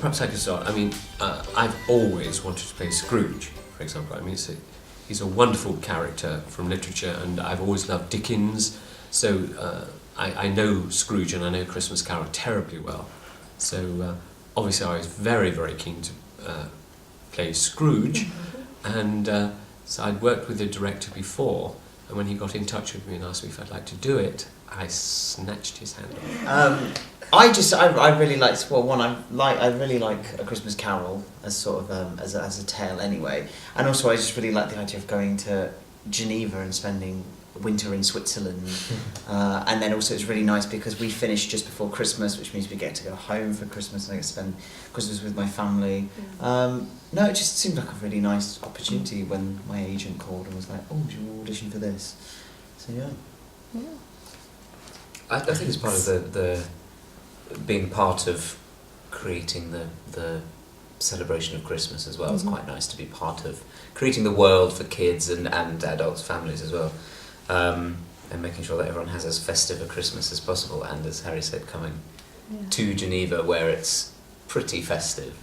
perhaps I could start. I mean, I've always wanted to play Scrooge, for example. I mean, he's a wonderful character from literature, and I've always loved Dickens. So I know Scrooge and I know Christmas Carol terribly well. So obviously I was very, very keen to play Scrooge, and so I'd worked with the director before, and when he got in touch with me and asked me if I'd like to do it, I snatched his hand off. I really liked, well, I really like A Christmas Carol as sort of as a tale anyway, and also I just really like the idea of going to Geneva and spending winter in Switzerland, and then also it's really nice because we finished just before Christmas, which means we get to go home for Christmas and I get to spend Christmas with my family. No, it just seemed like a really nice opportunity when my agent called and was like, "Oh, do you want to audition for this?" So yeah. I think it's part of the being part of creating the celebration of Christmas as well. It's quite nice to be part of creating the world for kids and adults, families as well, and making sure that everyone has as festive a Christmas as possible. And as Harry said, coming to Geneva where it's pretty festive,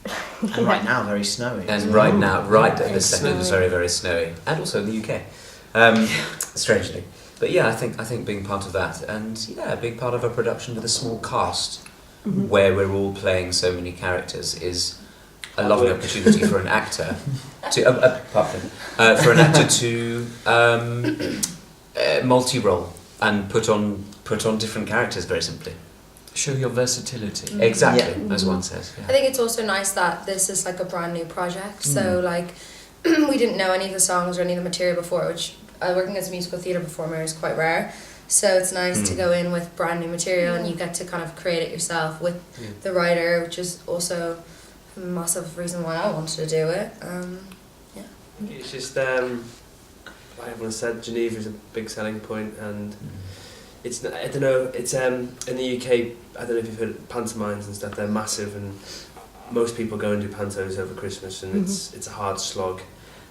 and right now very snowy. And right now, right at this second, it's very, very snowy, and also in the UK, strangely. But yeah, I think being part of that, and being part of a production with a small cast, where we're all playing so many characters, is a lovely opportunity for an actor to multi-role and put on different characters very simply. Show your versatility. Exactly, as one says. Yeah. I think it's also nice that this is like a brand new project. So like, we didn't know any of the songs or any of the material before, which working as a musical theatre performer is quite rare. So it's nice to go in with brand new material and you get to kind of create it yourself with the writer, which is also a massive reason why I wanted to do it. It's just, like everyone said, Geneva is a big selling point, and it's, I don't know, it's in the UK, I don't know if you've heard of pantomimes and stuff, they're massive, and most people go and do pantos over Christmas, and it's a hard slog,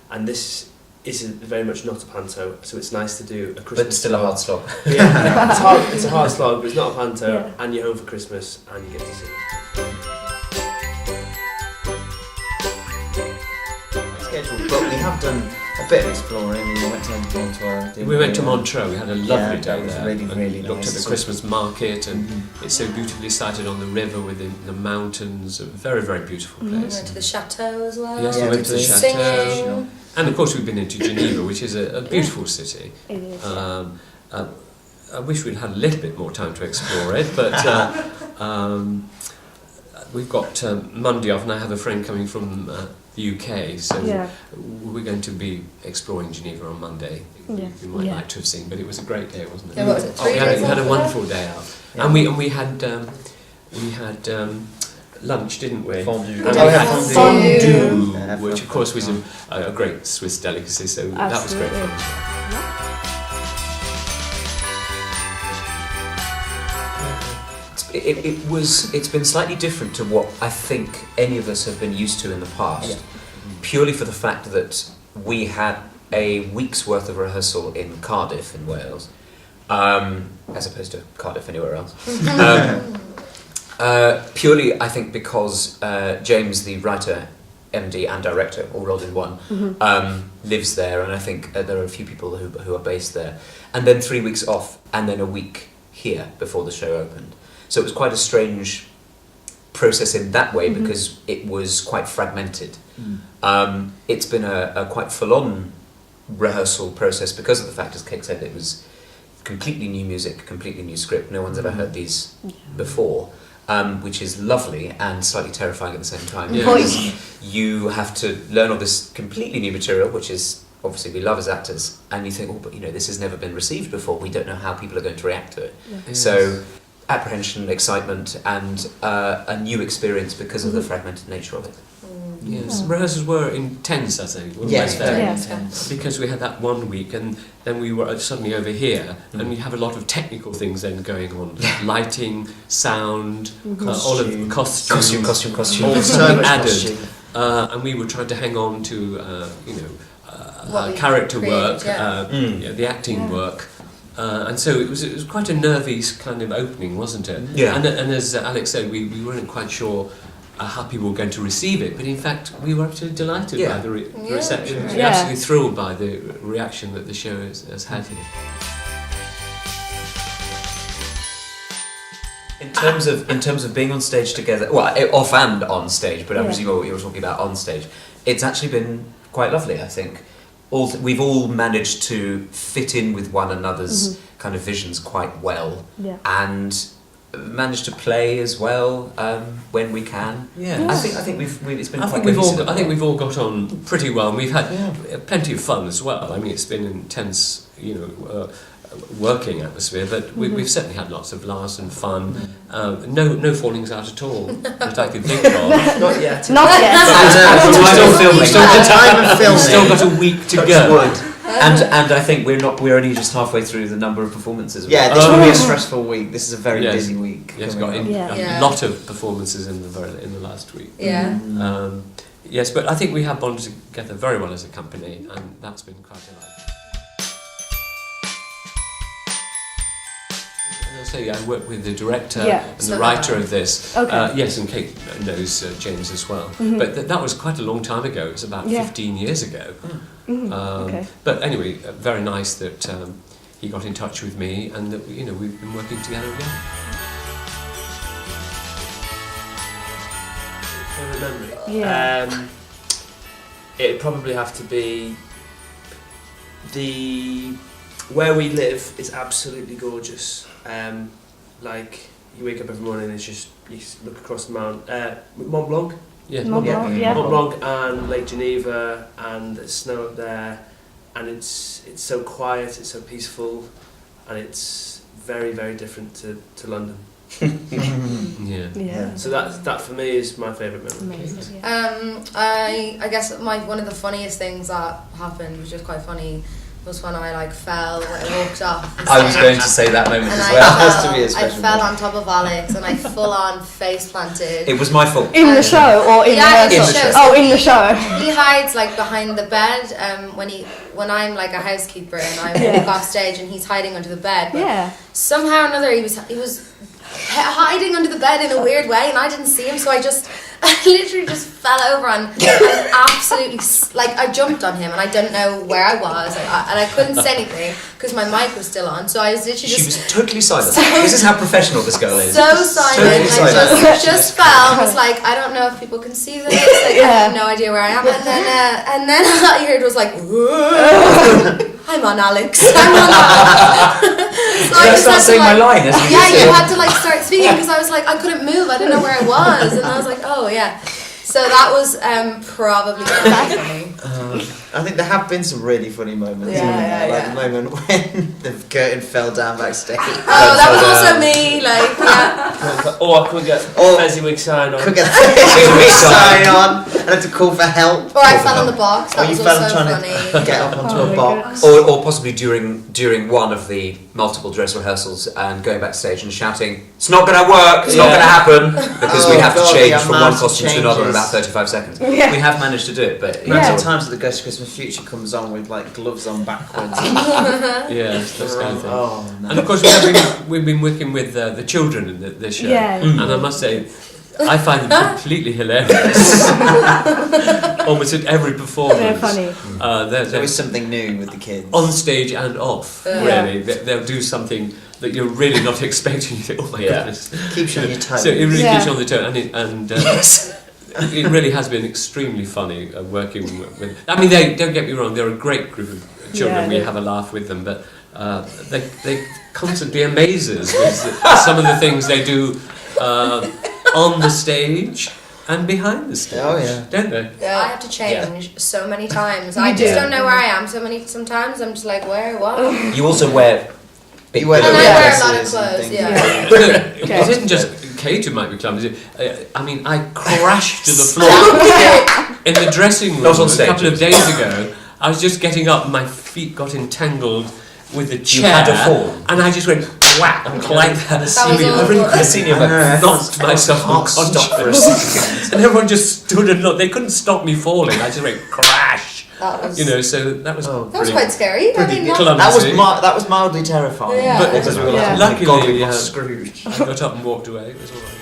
and this isn't very much not a panto, so it's nice to do a Christmas But still a hard slog. Yeah, it's a hard slog, but it's not a panto, and you're home for Christmas, and you get to sing. But we have done a bit of exploring. We went to Montreux. We went to Montreux. We had a lovely day that was there. really, and really looked nice. at the Christmas market, and it's so beautifully sited on the river within the mountains. A very, very beautiful We place. went to the chateau as well. Yes, we went to the Singing. chateau. And of course we've been into Geneva, which is a beautiful city. It is. I wish we'd had a little bit more time to explore it, but we've got Monday off, and I have a friend coming from the UK, so we're going to be exploring Geneva on Monday. You might like to have seen, but it was a great day, wasn't it? Yeah, what was it, 3 we days had a after wonderful day out, and we had lunch, didn't we? Fondue. And we had fondue, which of course was a great Swiss delicacy, so that was great fun. It's been slightly different to what I think any of us have been used to in the past, purely for the fact that we had a week's worth of rehearsal in Cardiff in Wales, as opposed to Cardiff anywhere else. Purely, I think, because James, the writer, MD and director, all rolled in one, lives there, and I think there are a few people who are based there. And then 3 weeks off, and then a week here before the show opened. So it was quite a strange process in that way, because it was quite fragmented. It's been a quite full-on rehearsal process because of the fact, as Kate said, it was completely new music, completely new script. No one's ever heard these before. Which is lovely and slightly terrifying at the same time. Because you have to learn all this completely new material, which is obviously we love as actors, and you think, but this has never been received before. We don't know how people are going to react to it. Yes. So apprehension, excitement, and a new experience because of the fragmented nature of it. Yes, rehearsals were intense, I think. Very intense. Because we had that 1 week, and then we were suddenly over here, and we have a lot of technical things then going on, lighting, sound, all of the costume, all so much added, and we were trying to hang on to character work, the acting work. And so it was quite a nervy kind of opening, wasn't it? Yeah. And as Alex said, we weren't quite sure how people were going to receive it, but in fact we were absolutely delighted Yeah. by the Yeah, reception. sure. We're Yeah. absolutely thrilled by the reaction that the show has had here. In terms of being on stage together, well, off and on stage, but I Yeah. presume what you were talking about on stage, it's actually been quite lovely. I think we've all managed to fit in with one another's kind of visions quite well, Yeah. and managed to play as well when we can. Yeah. I think we've it's been I quite think cohesive. I think we've all got on pretty well. And we've had plenty of fun as well. I mean, it's been an intense, working atmosphere, but we've certainly had lots of laughs and fun. No fallings out at all that I can think of. Not yet. Not yet. Still filming. So the time of filming. We've still got a week to Touch go. wood. And I think we're only just halfway through the number of performances. Yeah, this will be a stressful week. This is a very Yes. busy week. Yes, coming got up. Yeah. a Yeah. lot of performances in the last week. Yeah. Yes, but I think we have bonded together very well as a company, and that's been quite delightful. As I say, I work with the director Yeah. and So the writer of this. Okay. Yes, and Kate knows James as well. But that was quite a long time ago. It was about Yeah. 15 years ago. Okay. But anyway, very nice that he got in touch with me, and that we've been working together again. Favorite memory. Yeah. It'd probably have to be where we live is absolutely gorgeous. Like you wake up every morning and it's just you look across the Mont Blanc. Yes, Mont Yeah. Blanc, yeah. Mont Blanc and Lake Geneva, and there's snow up there, and it's so quiet, it's so peaceful, and it's very, very different to London. Yeah. Yeah. So that for me is my favourite memory. Amazing. Yeah. I guess one of the funniest things that happened, which was quite funny, was when I fell when I walked off. the I was stage. going to say that moment And as I well. That has to be a fell, I special fell moment. on top of Alex and I full on face planted. It was my fault. In the show or in Yeah, in the rehearsal? show. Oh, in the show. He hides behind the bed when I'm like a housekeeper and I walk off stage and he's hiding under the bed. But Yeah. somehow or another he was hiding under the bed in a weird way and I didn't see him, so I literally just fell over and absolutely I jumped on him and I didn't know where I was and I couldn't say anything because my mic was still on, so I was literally She just was totally silent. This is how professional this girl is. so silent. Totally silent. I just fell. I was like, I don't know if people can see this. I have no idea where I am. And then all I heard was like, "Whoa." I'm on Alex. I'm on Alex. So Did I start saying my line as you yeah, just you said? had to start speaking because I was like, I couldn't move. I didn't know where I was, and I was like, oh yeah. So that was probably funny. I think there have been some really funny moments. Yeah, haven't there? yeah, Like yeah. the moment when the curtain fell down backstage. Oh, that was also me. Yeah. Or I could get Or- Fezziwig sign on. Could get the sign on and had to call for help. Or I fell on the box. Or That you was fell also trying funny. to get up onto Oh a my box. Or possibly during one of the multiple dress rehearsals and going backstage and shouting, "It's not going to work, it's not Yeah. going to happen," because we Oh have to God, change the from one amount of costume to another in changes. about 35 seconds. Yeah. We have managed to do it, but The amount Yeah. of times that the Ghost of Christmas Future comes on with gloves on backwards. Yeah, those kind of things. Oh no. And of course, we've been working with the children in the show, Yeah. and I must say, I find them completely hilarious. Almost at every performance. They're funny. They're There's always something new with the kids. on stage and off. Yeah. Really, they'll do something that you're really not expecting. You think, oh my Yeah. goodness! Keeps you on your toes. So it really Yeah. keeps you on the toe, and it really has been extremely funny working with. I mean, they don't get me wrong; they're a great group of children. Yeah, We they- have a laugh with them, but they constantly amaze us with some of the things they do on the stage and behind the stage. Oh, yeah. Don't they? I have to change so many times. You I just do. don't know where I am. Sometimes I'm just like, where, what? you also wear big You wear the And I clothes. wear a lot of dresses and clothes, things. yeah. But Okay. it isn't just Kate who might be clumsy. I mean, I crashed to the floor in the dressing room Not on a stage. couple of days ago. I was just getting up, my feet got entangled with the chair, had a fall. and I just went whack like that. was I really awful. The senior knocked myself Can't stop for a unconscious, second. and everyone just stood and looked. They couldn't stop me falling. I just went crash. That was, So that was Oh, that was pretty quite scary. I mean, not, clumsy. That was mildly terrifying. Yeah. But because we were Yeah. like, Luckily, God, we yeah. lost Scrooge. I got up and walked away. It was all right.